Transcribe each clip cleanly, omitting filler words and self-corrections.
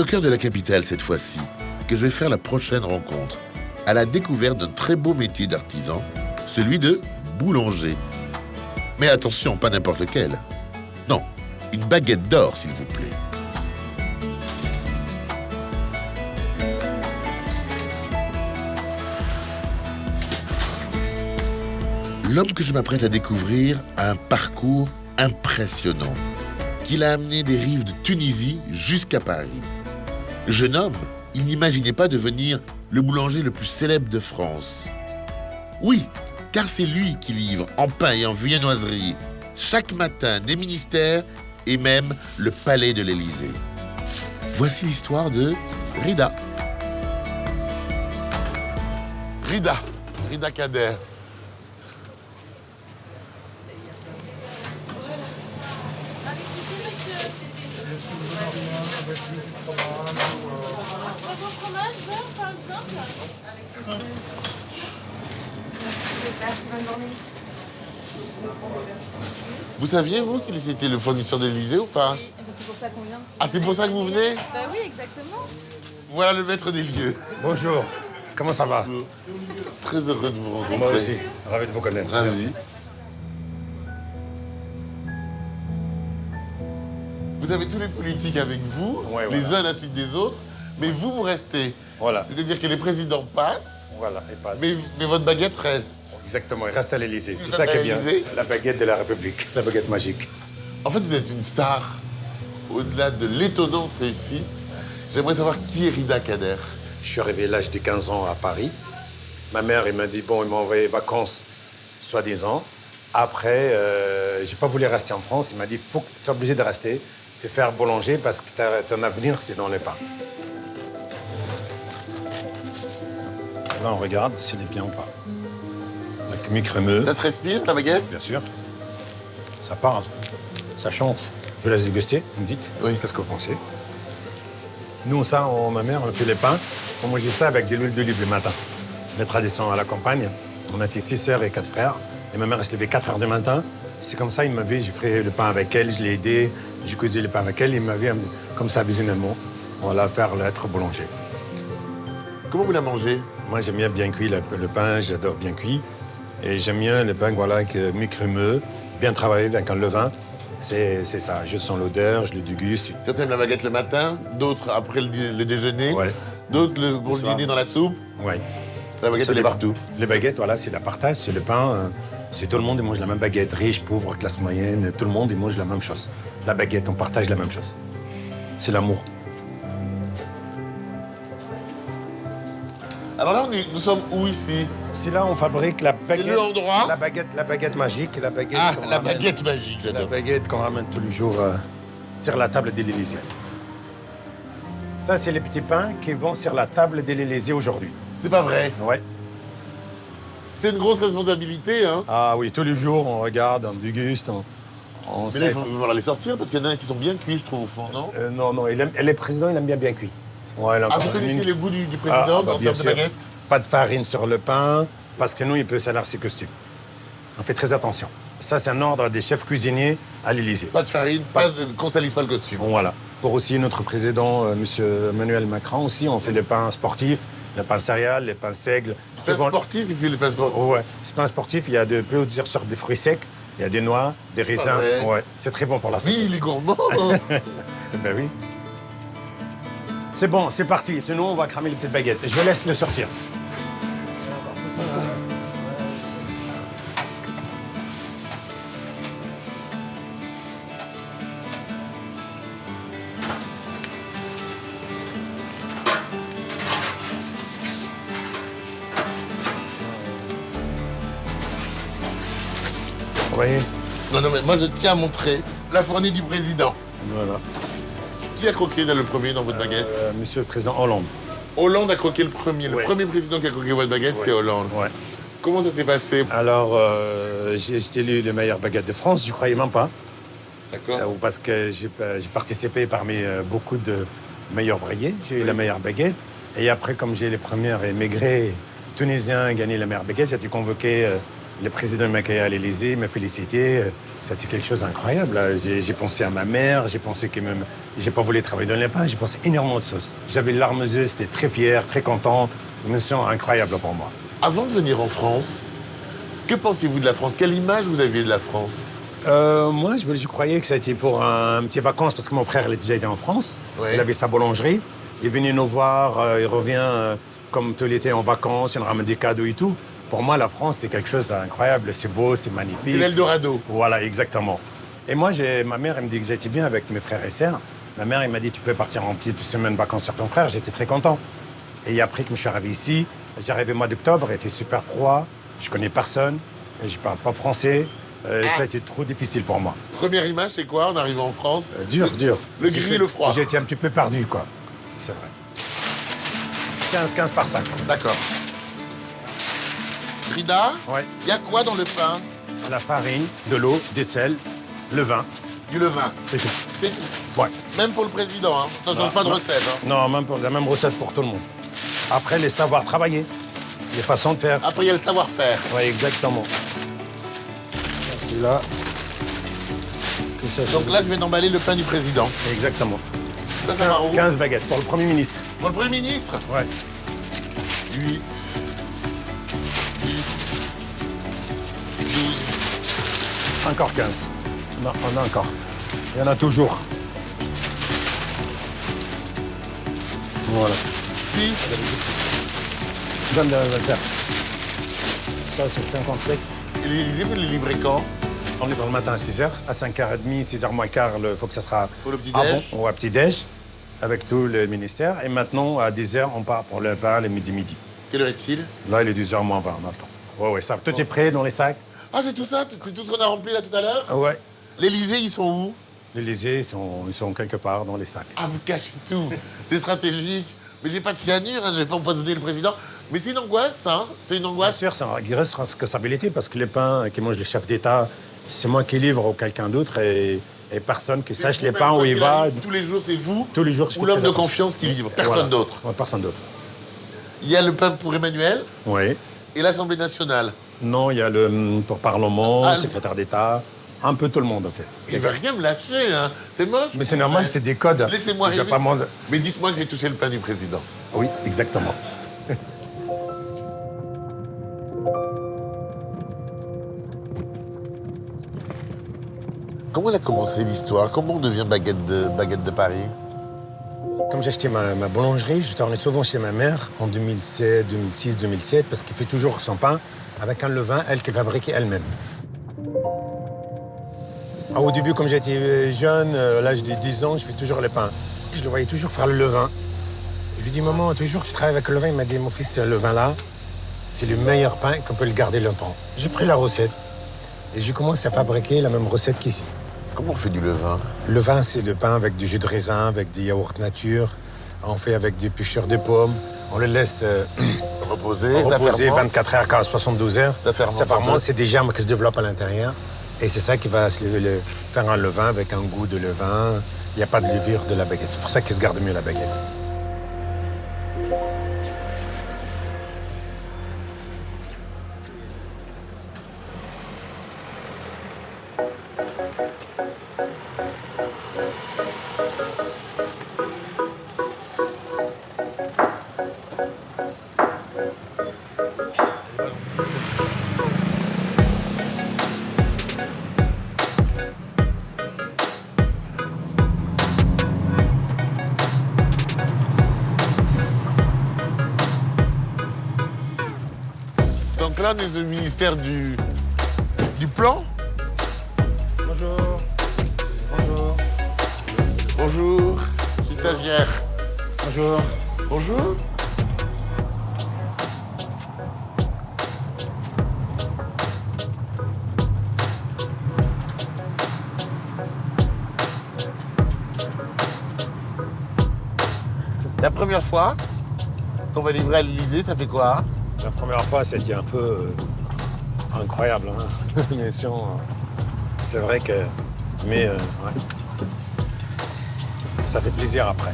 au cœur de la capitale cette fois-ci que je vais faire la prochaine rencontre, à la découverte d'un très beau métier d'artisan, celui de boulanger. Mais attention, pas n'importe lequel. Non, une baguette d'or, s'il vous plaît. L'homme que je m'apprête à découvrir a un parcours impressionnant, qui l'a amené des rives de Tunisie jusqu'à Paris. Jeune homme, il n'imaginait pas devenir le boulanger le plus célèbre de France. Oui, car c'est lui qui livre en pain et en viennoiserie chaque matin des ministères et même le palais de l'Élysée. Voici l'histoire de Rida. Rida Kader. Vous saviez, vous, qu'il était le fournisseur de l'Élysée ou pas? Oui, c'est pour ça qu'on vient. Ah, c'est pour ça que vous venez? Bah oui, exactement. Voilà le maître des lieux. Bonjour, comment ça va? Très heureux de vous rencontrer. Moi aussi, ravi de vous connaître. Ravi. Merci. Vous avez tous les politiques avec vous, Ouais, les voilà. uns à la suite des autres, mais vous restez. Voilà. C'est-à-dire que les présidents passent, Voilà, et passe. mais votre baguette reste. Exactement, il reste à l'Élysée. C'est reste ça qui à est bien. l'Élysée. La baguette de la République, la baguette magique. En fait, vous êtes une star. Au-delà de l'étonnante réussite, j'aimerais savoir qui est Rida Kader. Je suis arrivé à l'âge de 15 ans à Paris. Ma mère, elle m'a dit, bon, il m'a envoyé vacances, soi-disant. Après, j'ai pas voulu rester en France. Il m'a dit, faut que tu es obligé de rester, de faire boulanger parce que ton avenir, c'est dans les pains. Là, on regarde s'il est bien ou pas. Avec mi-crémeux. Ça se respire, la baguette? Bien sûr. Ça parle. Ça chante. Je vous laisse déguster, vous me dites. Oui. Qu'est-ce que vous pensez? Nous, ça, ma mère, on fait les pains. On mangeait ça avec de l'huile d'olive le matin. La tradition à la campagne. On était 6 sœurs et 4 frères. Et ma mère, elle se levait 4 heures du matin. C'est comme ça, il m'avait, j'ai fait le pain avec elle, je l'ai aidé, j'ai cuisiné le pain avec elle. Il m'avait, comme ça, visionnellement, voilà, faire l'être boulanger. Comment vous la mangez? Moi, j'aime bien cuit le pain, j'adore bien cuit. Et j'aime bien le pain, voilà, mi-crémeux, bien travaillé avec un levain. C'est ça, je sens l'odeur, je le déguste. Certains aiment la baguette le matin, d'autres après le déjeuner, Ouais. d'autres pour le soir. dîner dans la soupe. Ouais. La baguette, Ça elle est dépend. partout. Les baguettes, voilà, c'est la partage, c'est le pain. C'est tout le monde, il mange la même baguette. Riche, pauvre, classe moyenne, tout le monde, il mange la même chose. La baguette, on partage la même chose. C'est l'amour. Alors là, nous sommes où ici? C'est là on fabrique la baguette. C'est l'endroit? La baguette magique, la baguette. Ah, qu'on la ramène- baguette magique, La j'adore. baguette qu'on ramène tous les jours sur la table de l'Élysée. Ça, c'est les petits pains qui vont sur la table de l'Élysée aujourd'hui. C'est pas vrai. Ouais. C'est une grosse responsabilité, hein. Ah oui, tous les jours, on regarde, on déguste, on Mais sait. là, il faut falloir les sortir parce qu'il y en a qui sont bien cuits, je trouve, au fond, non? Non, et le président, il aime bien cuit. Ouais, il a Ah, encore vous connaissez une- le goût du président bah, en bien termes de sûr. baguette? Pas de farine sur le pain, parce que sinon, il peut salir ses costumes. On fait très attention. Ça, c'est un ordre des chefs cuisiniers à l'Élysée. Pas de farine, qu'on salisse pas le costume. Bon, voilà. Pour aussi notre président, M. Emmanuel Macron, aussi, on fait le pain sportif, le pain céréales, les pains seigles. Pain sportif, ici, le pain sportif. Ouais. Ce pain sportif, il y a de plusieurs sortes de fruits secs. Il y a des noix, des raisins. vrai. Ouais. C'est très bon pour la santé. Oui, il est gourmand. Ben oui. C'est bon, c'est parti. Sinon, on va cramer les petites baguettes. Je laisse le sortir. Vous voyez? Non, mais moi, je tiens à montrer la fournée du président. Voilà. Qui a croqué dans le premier dans votre baguette? Monsieur le Président Hollande. Hollande a croqué le premier. Le Ouais. premier président qui a croqué votre baguette, c'est Hollande. Ouais. Comment ça s'est passé? Alors, j'ai été élu le meilleur baguette de France, je croyais même pas. D'accord. Parce que j'ai participé parmi beaucoup de meilleurs ouvriers. J'ai eu la meilleure baguette. Et après, comme j'ai les premiers émigrés tunisiens gagné la meilleure baguette, j'ai été convoqué Le président m'a accueilli à l'Élysée, m'a félicité. C'était quelque chose d'incroyable. J'ai pensé à ma mère, j'ai pensé que même... J'ai pas voulu travailler dans les pains, j'ai pensé énormément de choses. J'avais les larmes aux yeux, j'étais très fier, très content. Une mission incroyable pour moi. Avant de venir en France, que pensez-vous de la France? Quelle image vous aviez de la France? Moi, je croyais que ça a été pour un petit vacances parce que mon frère il a déjà été en France. Ouais. Il avait sa boulangerie. Il est venu nous voir, il revient comme tout l'été en vacances, il nous ramène des cadeaux et tout. Pour moi, la France, c'est quelque chose d'incroyable. C'est beau, c'est magnifique. C'est l'Eldorado. Voilà, exactement. Et moi, ma mère, elle me dit que j'étais bien avec mes frères et sœurs. Ma mère, elle m'a dit, tu peux partir en petite semaine de vacances sur ton frère. J'étais très content. Et après que je suis arrivé ici, j'ai arrivé au mois d'octobre, il fait super froid, je connais personne, et je parle pas français. Ça a été trop difficile pour moi. Première image, c'est quoi en arrivant en France? Dur. Le gris et le froid. J'ai été un petit peu perdu, quoi. C'est vrai. 15 par sac. D'accord. Frida, Ouais. il y a quoi dans le pain? La farine, de l'eau, des sels, le vin. Du levain. C'est tout. C'est tout. Ouais. Même pour le président, hein. Ça change pas de recette. Hein. Non, même pour, la même recette pour tout le monde. Après, les savoirs travailler, les façons de faire. Après, il y a le savoir-faire. Oui, exactement. C'est là. Tout ça, Donc là, je viens d'emballer le pain du président. exactement. Ça va où? 15 baguettes pour le Premier ministre. Pour le Premier ministre? Ouais. 8, 10, 12, Encore 15. Non, on a encore. Il y en a toujours. Voilà. 6. Donne le faire. Ça, c'est 57. Et l'Élysée, vous les livrez quand? On livre le matin à 6h. À 5h30, 6h moins quart, il faut que ça sera Pour le petit-déj? Ou à petit-déj, avec tout le ministère. Et maintenant, à 10h, on part pour le pain, le midi. Quelle heure est-il? Là, il est 10h moins 20 maintenant. Ouais, ça, tout est prêt dans les sacs. Ah, c'est tout ça? C'est tout ce qu'on a rempli là tout à l'heure? Ouais. L'Élysée, ils sont où? L'Élysée, ils sont quelque part dans les sacs. Ah, vous cachez tout. C'est stratégique. Mais j'ai pas de cyanure, hein, je vais pas empoisonner le président. Mais c'est une angoisse, hein? C'est une Bien angoisse. sûr, c'est une grosse responsabilité parce que les pains qui mangent le chef d'État, c'est moi qui livre ou quelqu'un d'autre et personne qui sache les pains où il va. Tous les jours, c'est vous Tous les jours, je ou fais l'homme très de attention. confiance qui livre. Personne Voilà. d'autre. Ouais, personne d'autre. Il y a le pain pour Emmanuel Oui. et l'Assemblée nationale. Non, il y a le pour Parlement, Ah, le secrétaire d'État, un peu tout le monde en fait. Il va rien me lâcher, hein. C'est moche. Mais c'est normal, c'est des codes. Laissez-moi Je vais arriver. pas m'en- Mais dites-moi que j'ai touché le pain du président. Oui, exactement. Comment elle a commencé l'histoire? Comment on devient baguette de Paris? Comme j'ai acheté ma boulangerie, je tournais souvent chez ma mère en 2007, 2006, 2007, parce qu'elle fait toujours son pain avec un levain, elle qui fabriquait elle-même. Ah, au début, comme j'étais jeune, à l'âge de 10 ans, je fais toujours le pain. Je le voyais toujours faire le levain. Je lui dis, maman, toujours tu travailles avec le levain. Il m'a dit, mon fils, le vin là, c'est le meilleur pain qu'on peut le garder longtemps. J'ai pris la recette et j'ai commencé à fabriquer la même recette qu'ici. Comment on fait du levain? Le vin, c'est le pain avec du jus de raisin, avec des yaourts nature. On fait avec des pêcheurs de pommes. On le laisse Reposer, ça reposer fermente. 24 heures, 72 heures. Ça fermente un peu. fermente, c'est des germes qui se développent à l'intérieur. Et c'est ça qui va faire un levain avec un goût de levain. Il n'y a pas de levure de la baguette. C'est pour ça qu'il se garde mieux la baguette. Donc là, on est au ministère du plan. Bonjour. Bonjour. Bonjour, je suis stagiaire. Bonjour. Bonjour. La première fois qu'on va livrer à l'Élysée, ça fait quoi? La première fois, c'était un peu incroyable. Hein. Mais c'est vrai que... Mais ouais. Ça fait plaisir après.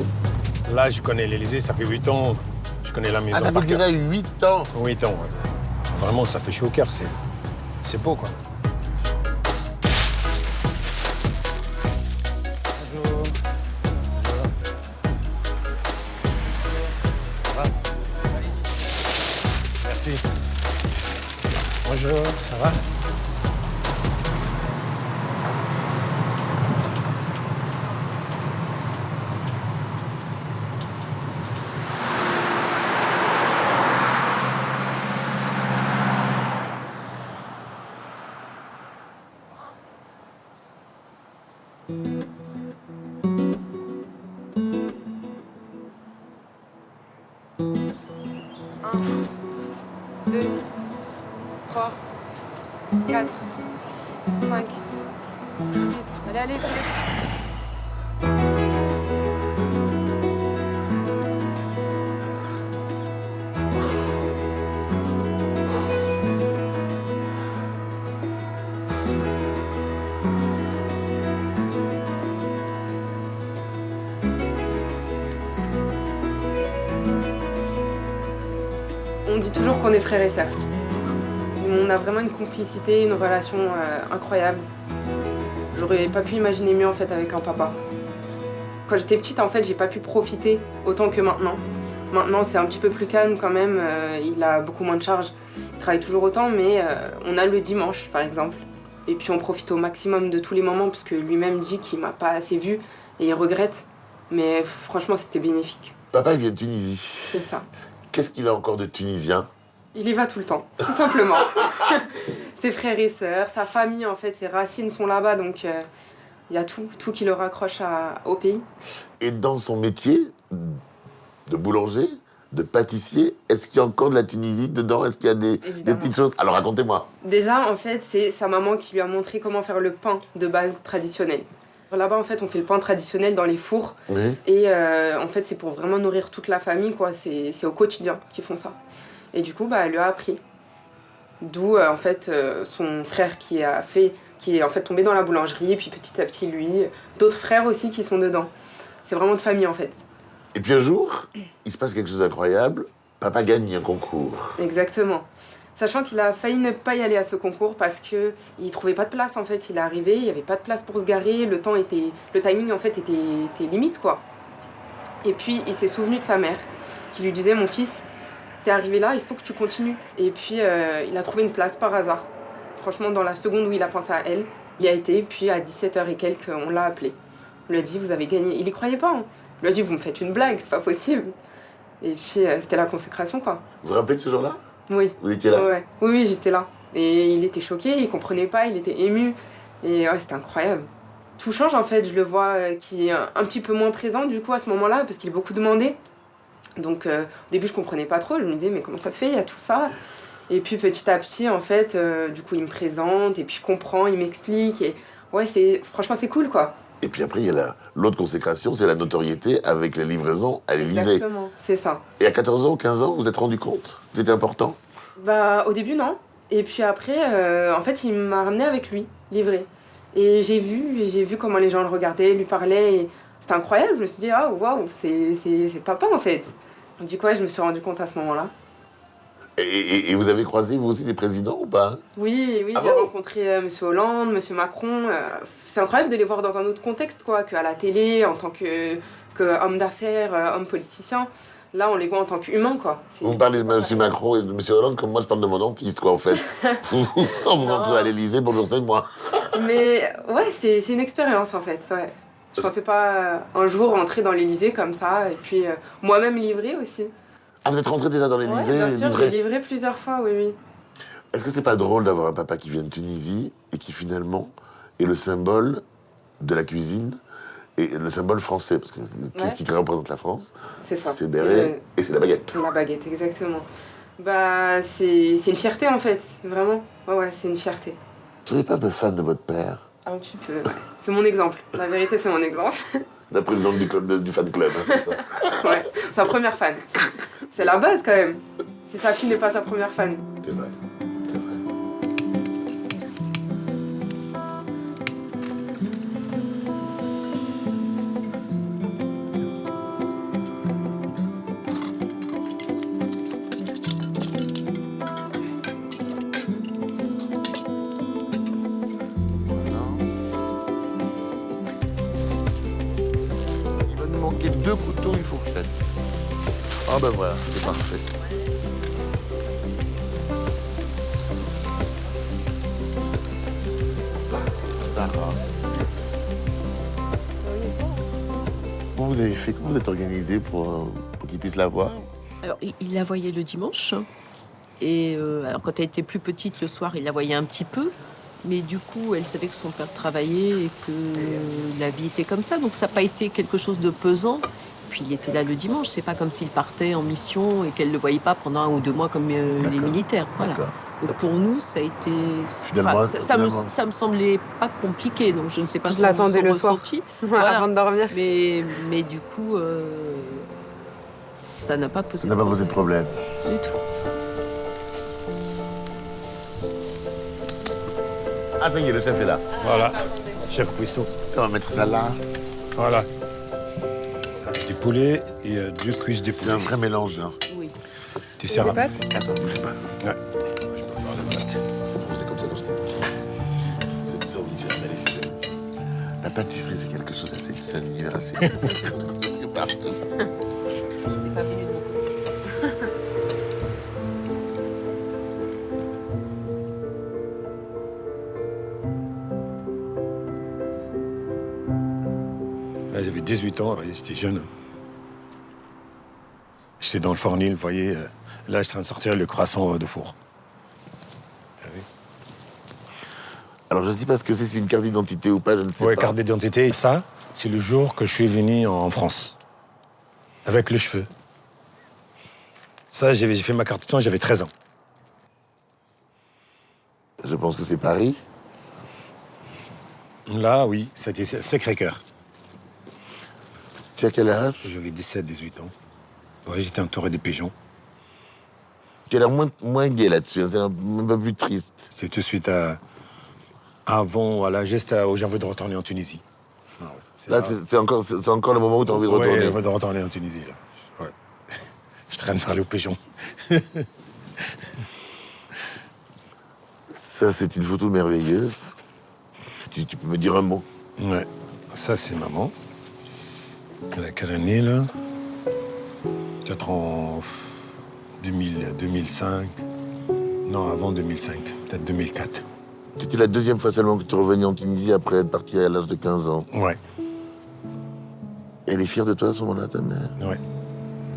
Là, je connais l'Élysée, ça fait 8 ans. Je connais la maison Ah, ça par fait cœur. déjà 8 ans. 8 ans, ouais. Vraiment, ça fait chaud au cœur. C'est beau, quoi. Bonjour. Ça va? Merci. Bonjour, ça va? Un, 2, 3, 4, 5, 6. Allez, allez, c'est... On dit toujours qu'on est frères et sœurs. On a vraiment une complicité, une relation incroyable. J'aurais pas pu imaginer mieux en fait avec un papa. Quand j'étais petite, en fait, j'ai pas pu profiter autant que maintenant. Maintenant, c'est un petit peu plus calme quand même. Il a beaucoup moins de charges. Il travaille toujours autant, mais on a le dimanche, par exemple. Et puis on profite au maximum de tous les moments, parce que lui-même dit qu'il m'a pas assez vu et il regrette. Mais franchement, c'était bénéfique. Papa, il vient de Tunisie. C'est ça. Qu'est-ce qu'il a encore de tunisien? Il y va tout le temps, tout simplement. Ses frères et sœurs, sa famille, en fait, ses racines sont là-bas, donc il y a tout qui le raccroche au pays. Et dans son métier de boulanger, de pâtissier, est-ce qu'il y a encore de la Tunisie dedans? Est-ce qu'il y a des petites choses? Alors racontez-moi. Déjà, en fait, c'est sa maman qui lui a montré comment faire le pain de base traditionnel. Là-bas, en fait, on fait le pain traditionnel dans les fours. Oui. Et en fait, c'est pour vraiment nourrir toute la famille, quoi. C'est au quotidien qu'ils font ça. Et du coup, elle lui a appris. D'où, en fait, son frère qui est en fait tombé dans la boulangerie. Et puis petit à petit, lui, d'autres frères aussi qui sont dedans. C'est vraiment de famille, en fait. Et puis un jour, il se passe quelque chose d'incroyable. Papa gagne un concours. Exactement. Sachant qu'il a failli ne pas y aller à ce concours parce qu'il ne trouvait pas de place, en fait. Il est arrivé, il n'y avait pas de place pour se garer, le timing, en fait, était limite, quoi. Et puis, il s'est souvenu de sa mère, qui lui disait « Mon fils, t'es arrivé là, il faut que tu continues. » Et puis, il a trouvé une place par hasard. Franchement, dans la seconde où il a pensé à elle, il y a été, puis à 17h et quelques, on l'a appelé. On lui a dit « Vous avez gagné. » Il n'y croyait pas, hein. On lui a dit « Vous me faites une blague, c'est pas possible. » Et puis, c'était la consécration, quoi. Vous vous rappelez de ce jour-là? Oui. Vous étiez là? Ouais. Oui, j'étais là. Et il était choqué, il comprenait pas, il était ému. Et ouais, c'était incroyable. Tout change en fait, je le vois qui est un petit peu moins présent du coup à ce moment-là, parce qu'il est beaucoup demandé. Donc au début je comprenais pas trop, je me disais mais comment ça se fait, il y a tout ça. Et puis petit à petit en fait, du coup il me présente, et puis je comprends, il m'explique. Et ouais, franchement c'est cool quoi. Et puis après, il y a l'autre consécration, c'est la notoriété avec les livraisons à l'Élysée. Exactement, c'est ça. Et à 14 ans ou 15 ans, vous vous êtes rendu compte? C'était important? Au début, non. Et puis après, en fait, il m'a ramené avec lui, livré. Et j'ai vu comment les gens le regardaient, lui parlaient. Et c'était incroyable. Je me suis dit, ah, waouh, c'est papa, en fait. Du coup, ouais, je me suis rendu compte à ce moment-là. Et vous avez croisé, vous aussi, des présidents ou pas? Oui, Ah j'ai bon? rencontré M. Hollande, M. Macron. C'est incroyable de les voir dans un autre contexte, quoi, qu'à la télé, en tant qu'homme d'affaires, homme politicien. Là, on les voit en tant qu'humains, quoi. Vous me parlez de M. Macron et de M. Hollande comme moi je parle de mon dentiste, quoi, en fait. Vous rentrez à l'Élysée, bonjour, c'est moi. Mais ouais, c'est une expérience, en fait, ouais. Je pensais pas un jour rentrer dans l'Élysée comme ça, et puis moi-même livrer aussi. Ah, vous êtes rentré déjà dans l'Élysée? Ouais, bien sûr, j'ai livré plusieurs fois, oui. Est-ce que c'est pas drôle d'avoir un papa qui vient de Tunisie et qui finalement est le symbole de la cuisine et le symbole français? Parce que qu'est-ce qui représente la France? C'est ça. C'est béret et c'est la baguette. La baguette, exactement. C'est une fierté en fait, vraiment. Ouais, c'est une fierté. Vous seriez pas un peu fan de votre père? Un petit peu. C'est mon exemple. La vérité, c'est mon exemple. La présidente du fan club, hein, c'est ça? Ouais, sa première fan. C'est la base quand même. Si sa fille n'est pas sa première fan. C'est vrai. C'est vrai. Ah ben voilà, c'est parfait. D'accord. Comment vous avez fait, comment vous êtes organisé pour qu'il puisse la voir? Alors, il la voyait le dimanche. Et alors, quand elle était plus petite, le soir, il la voyait un petit peu. Mais du coup, elle savait que son père travaillait et que la vie était comme ça. Donc, ça n'a pas été quelque chose de pesant. Puis, il était là le dimanche. C'est pas comme s'il partait en mission et qu'elle ne le voyait pas pendant 1 ou 2 mois comme les militaires. Voilà. D'accord. Donc, pour nous, ça a été... Finalement, ça me semblait pas compliqué. Donc, je ne sais pas Je l'attendais le soir. ressenti. Voilà. Avant de dormir. Mais du coup, ça n'a pas posé Ça n'a pas posé de problème. du tout. Ah ça y est, le chef est là. Voilà, chef cuistot. On va mettre ça là. Voilà. Du poulet et 2 cuisses de C'est un poulet. vrai mélange. Hein. Oui. Tu sers Les à... pâtes. Attends, bougez pas. Ouais. Je peux faire les pâtes. C'est comme ça dans ce cas. C'est bizarre, oui, j'ai emballé chez eux. La pâtisserie, c'est quelque chose assez sanguinaire, assez... quelque part. C'est pas venu de mon côté. Là, j'avais 18 ans, j'étais jeune. J'étais dans le fournil, vous voyez. Là, je suis en train de sortir le croissant de four. T'as vu? Alors, je ne sais pas ce que c'est une carte d'identité ou pas, je ne sais Ouais, pas. carte d'identité. Ça, c'est le jour que je suis venu en France. Avec les cheveux. Ça, j'ai fait ma carte d'identité, j'avais 13 ans. Je pense que c'est Paris. Là, oui, c'était Sacré-Cœur. Tu as quel âge? J'avais 17-18 ans. Ouais, j'étais entouré des pigeons. Tu as l'air moins gai là-dessus, hein, c'est un peu plus triste. C'est tout de suite avant, voilà, juste où j'ai envie de retourner en Tunisie. Ah ouais, Là, c'est encore le moment où tu as envie de Ouais, retourner. j'ai envie de retourner en Tunisie, là. Ouais. Je traîne vers les pigeons. Ça, c'est une photo merveilleuse. Tu peux me dire un mot? Ouais, ça, c'est maman. Elle a quelle année, là? Peut-être en 2005. Non, avant 2005. Peut-être 2004. C'était la deuxième fois seulement que tu revenais en Tunisie après être parti à l'âge de 15 ans. Ouais, Elle est fière de toi à ce moment-là, ta mère? ouais.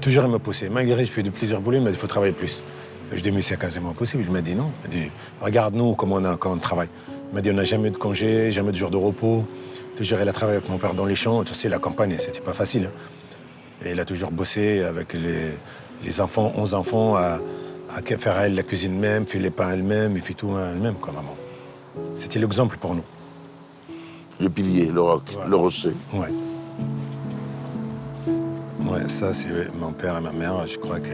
Toujours, elle m'a poussé. Malgré, je fais de plusieurs boulots, mais il faut travailler plus. Je dis, mais c'est quasiment impossible. Il m'a dit non. Il m'a dit, regarde-nous comment on travaille. Il m'a dit, on n'a jamais de congé, jamais de jour de repos. Toujours, elle a travaillé avec mon père dans les champs. Tu sais, la campagne, c'était pas facile. Hein. Et elle a toujours bossé avec les enfants, 11 enfants, à faire elle la cuisine même, fait les pains elle-même, il fait tout elle-même, quoi, maman. C'était l'exemple pour nous. Le pilier, le roc, Voilà. le rocher. Ouais. Ouais, ça, c'est mon père et ma mère, je crois que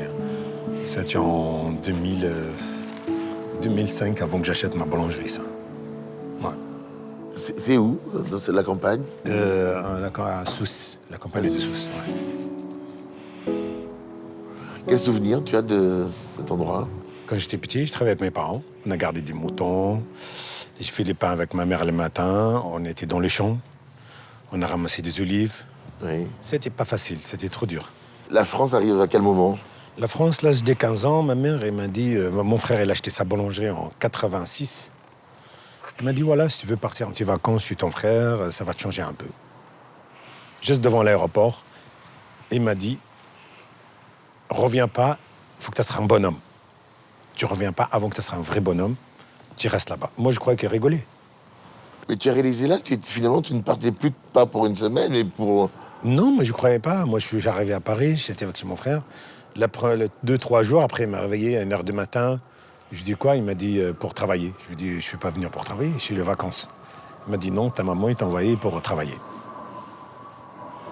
c'était en 2005, avant que j'achète ma boulangerie, ça. Ouais. C'est où? C'est la campagne? À Sousse, la compagnie de Sousse, ouais. Quel souvenir tu as de cet endroit? Quand j'étais petit, je travaillais avec mes parents. On a gardé des moutons. Je fais des pains avec ma mère le matin. On était dans les champs. On a ramassé des olives. Oui. C'était pas facile, c'était trop dur. La France arrive à quel moment? La France, là, dès 15 ans, ma mère, elle m'a dit... mon frère, il a acheté sa boulangerie en 86. Il m'a dit, voilà, si tu veux partir en petites vacances chez ton frère, ça va te changer un peu. Juste devant l'aéroport, il m'a dit, reviens pas, il faut que tu seras un bonhomme. Tu reviens pas avant que tu seras un vrai bonhomme, tu restes là-bas. Moi, je croyais qu'il rigolait. Mais tu as réalisé là que finalement tu ne partais plus pas pour une semaine, mais pour... Non, moi, je croyais pas. Moi, je suis arrivé à Paris, j'étais avec mon frère. 2-3 jours après, il m'a réveillé à 1h du matin. Je lui dis quoi? Il m'a dit pour travailler. Je lui ai dit, je ne suis pas venu pour travailler, je suis les vacances. Il m'a dit non, ta maman, il t'a envoyé pour travailler.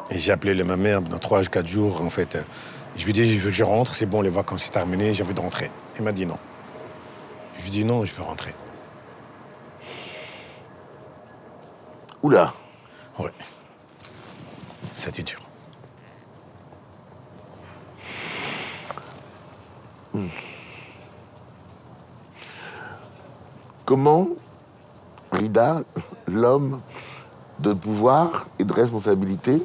Et j'ai appelé ma mère dans 3-4 jours, en fait. Je lui ai dit, je rentre, c'est bon, les vacances sont terminées, j'ai envie de rentrer. Il m'a dit non. Je lui ai dit non, je veux rentrer. Oula. Ouais. C'était dur. Comment Rida, l'homme de pouvoir et de responsabilité,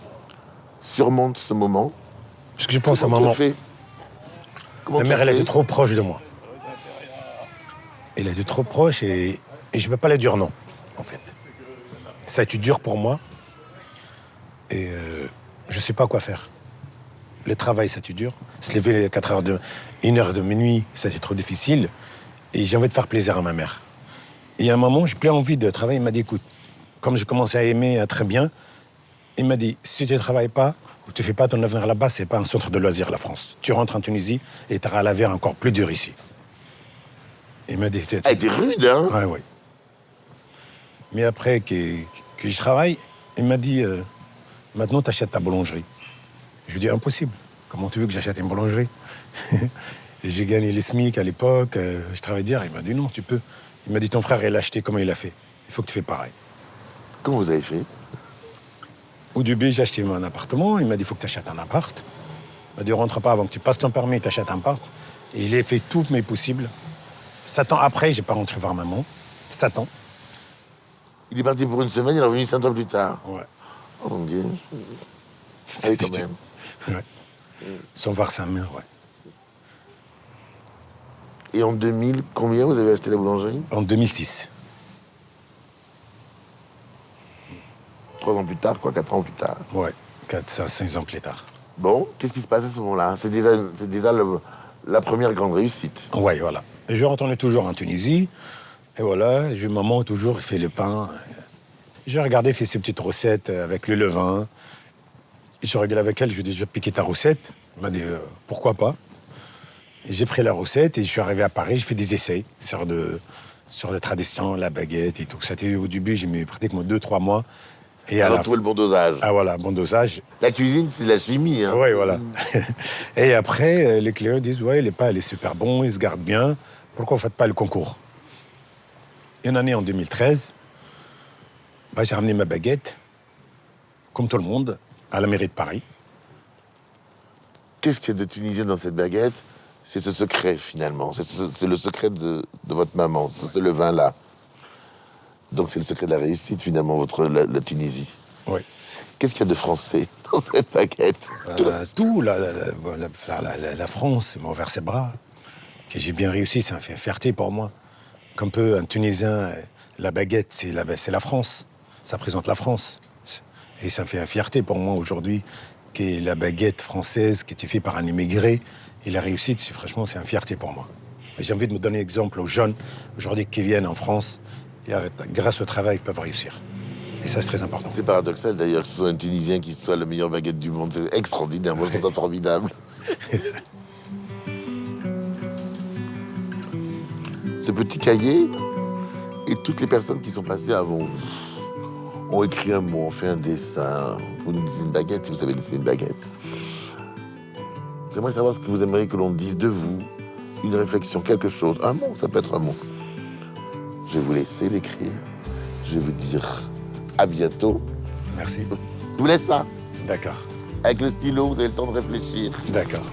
surmonte ce moment? Parce que je pense à Comment maman. tu as fait? Comment Ma ça mère, elle fait était trop proche de moi. Elle était trop proche et je ne peux pas la dire non, en fait. Ça a été dur pour moi et je ne sais pas quoi faire. Le travail, ça a été dur. Se lever à 1h de minuit, ça a été trop difficile. Et j'ai envie de faire plaisir à ma mère. Et à un moment, j'ai plus envie de travailler. Il m'a dit, écoute, comme je commençais à aimer très bien, il m'a dit, si tu ne travailles pas ou tu ne fais pas ton avenir là-bas, c'est pas un centre de loisirs, la France. Tu rentres en Tunisie et tu auras la vie encore plus dure ici. Il m'a dit... Elle était rude, hein? Ouais, oui. Mais après que je travaille, il m'a dit, maintenant, tu achètes ta boulangerie. Je lui ai dit, impossible. Comment tu veux que j'achète une boulangerie? Et j'ai gagné les SMIC à l'époque, je travaillais dire. Il m'a dit, non, tu peux. Il m'a dit, ton frère, il l'a acheté, comment il a fait? Il faut que tu fais pareil. Comment vous avez fait? Au début, j'ai acheté un appartement. Il m'a dit, il faut que tu achètes un appart. Il m'a dit, rentre pas avant que tu passes ton permis, tu achètes un appart. Et il a fait tout mes possibles. 7 ans après, j'ai pas rentré voir maman. 7 ans. Il est parti pour une semaine, il est revenu 5 ans plus tard. Ouais. Oh mon Dieu. Ah oui, quand même. Ouais. Sans voir sa mère, ouais. Et en 2000, combien vous avez acheté la boulangerie? En 2006. 3 ans plus tard, quoi, 4 ans plus tard. Ouais, 5 ans plus tard. Bon, qu'est-ce qui se passe à ce moment-là? C'est déjà la première grande réussite. Ouais, voilà. Et je retournais toujours en Tunisie. Et voilà, maman toujours fait le pain. Je regardais, fait ses petites recettes avec le levain. Et je regardais avec elle, je lui ai dit, je vais piquer ta recette. Elle m'a dit, pourquoi pas? Et j'ai pris la recette et je suis arrivé à Paris, j'ai fait des essais sur des traditions, la baguette et tout. C'était au début, j'ai mis pratiquement 2-3 mois. Et Alors, trouver le bon dosage. Ah voilà, bon dosage. La cuisine, c'est de la chimie, hein. Oui, voilà. Et après, les clients disent, ouais, le pain, il est super bon, il se garde bien. Pourquoi vous ne faites pas le concours? Une année, en 2013, j'ai ramené ma baguette, comme tout le monde, à la mairie de Paris. Qu'est-ce qu'il y a de tunisien dans cette baguette? C'est ce secret, finalement. C'est le secret de votre maman, c'est ce levain-là. Donc c'est le secret de la réussite, finalement, la Tunisie. Oui. Qu'est-ce qu'il y a de français dans cette baguette? Tout, la France m'a ouvert ses bras. Que j'ai bien réussi, c'est une fierté pour moi. Comme peu, un Tunisien, la baguette, c'est la France. Ça représente la France. Et ça me fait une fierté pour moi aujourd'hui que la baguette française qui était faite par un immigré, et la réussite, franchement, c'est une fierté pour moi. Et j'ai envie de me donner exemple aux jeunes aujourd'hui qui viennent en France et grâce au travail, ils peuvent réussir. Et ça, c'est très important. C'est paradoxal d'ailleurs que ce soit un Tunisien qui soit la meilleure baguette du monde. C'est extraordinaire, moi je trouve ça formidable. Ce petit cahier et toutes les personnes qui sont passées avant vous ont écrit un mot, ont fait un dessin. Vous nous disiez une baguette, si vous savez dessiner une baguette. J'aimerais savoir ce que vous aimeriez que l'on dise de vous. Une réflexion, quelque chose. Un mot, ça peut être un mot. Je vais vous laisser l'écrire. Je vais vous dire à bientôt. Merci. Je vous laisse ça. D'accord. Avec le stylo, vous avez le temps de réfléchir. D'accord.